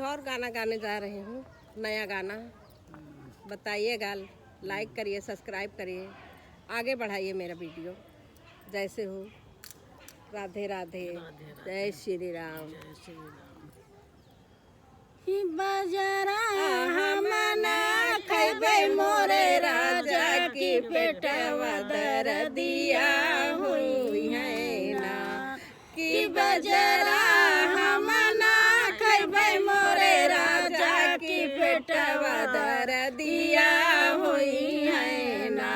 और गाना गाने जा रही हूँ, नया गाना। बताइएगा, लाइक करिए, सब्सक्राइब करिए, आगे बढ़ाइए मेरा वीडियो। जैसे हो, राधे राधे, जय श्री राम। बजरा हम ना खैबै मोरे राजा की पेटवा दर्दिया हुई है ना, कि बजरा हम ना खैबै मोरे राजा की पेटवा दर्दिया हुई है ना।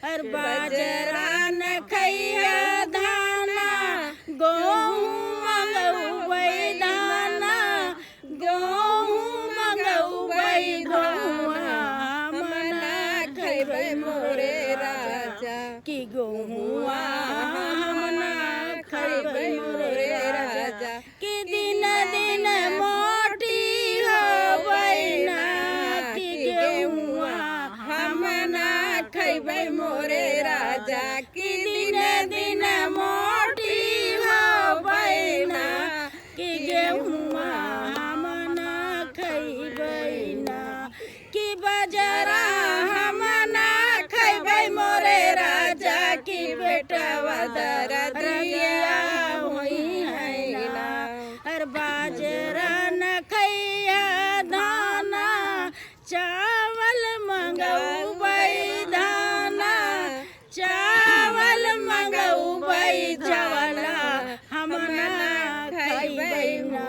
और बजरा न खैया धाना गेहूं मंगबै दाना, गेहूं मंगबै धुआ हम ना खैबै मोरे राजा की गेहुआ हम ना खैबै मोरे राजा, कि दिन दिन मोटी होबै ना, कि गेहुआ हम ना खैबै मोरे राजा, कि दिन दिन मोटी होबै ना, कि गेहुआ हम ना खैबै ना, कि बजरा हम ना खैबै मोरे राजा की पेटवा दर्दिया हुई है ना। और बाजरा न खैया दाना चावल मंगबै दाना, चावल मंगबै चावला हम ना खैबै ना,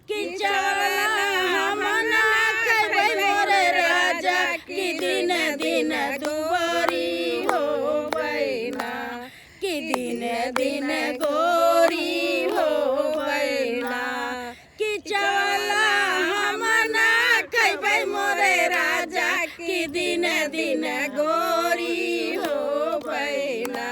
कि चावला हम ना खैबै मोरे राजा, कि दिन दिन दुबरी होबै ना, कि दिन दिन गोरी होबै ना, कि चावला हम ना खैबै मोरे राजा, कि दिन दिन गोरी होबै ना,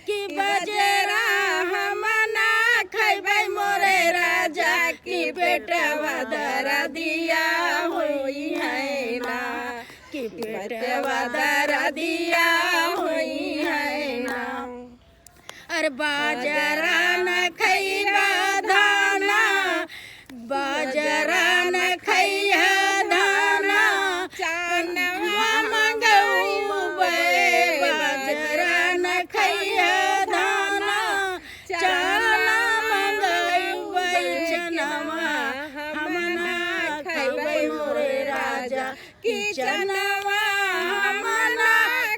कि बजरा हम ना खैबै मोरे राजा की पेटवा दर्दिया हुई है ना, कि पेटवा दर्दिया हुई है ना। और बाजरा न खैया धाना, बाजरा न खैया धाना चानवा मंगबै, बाजरा न खैया धाना चाना मंगबै, चनवा हम ना खैबै मोरे राजा, कि चनवा हम ना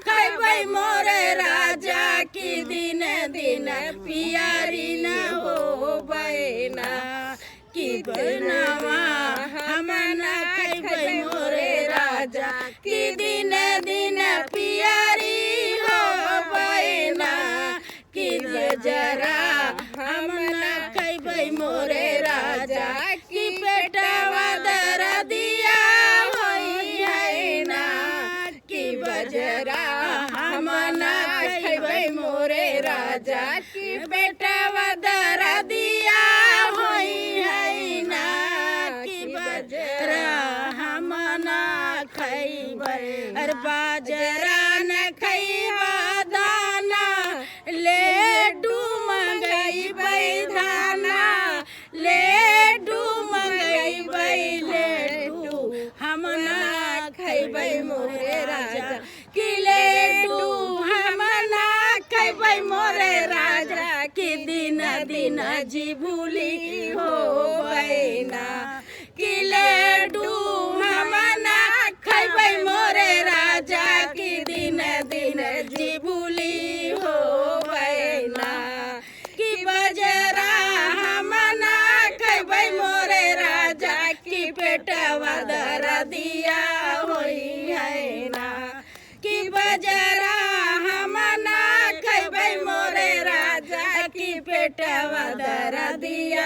खैबै मोरे राजा, कि दिन दिन पियारी न होबै ना, कि बनवा हम ना खैबै मोरे राजा, कि दिन दिन पियारी होबै ना, कि बजरा हम ना खैबै मोरे राजा, कि पेटवा दर्दिया हुई है ना, कि बजरा हम ना खैबै मोरे राजा, कि पेटवा दर्दिया हुई है ना, कि बजरा हम ना खैबै। और बाजरा न खैबा दाना लेडू मंगबै दाना, लेडू मंगबै लेडू हम ना खैबै मोरे राजा, कि लेडू हम ना खैबै मोरे राजा, कि दिन दिन जीभुली होबै ना, कि लेडू हम ना खैबै मोरे राजा, कि दिन दिन जीभुली होबै ना, कि बजरा हम ना खैबै मोरे राजा, कि पेटवा दर्दिया हुई है ना, कि बजरा हम ना खैबै मोरे राजा, कि पेटवा दर्दिया।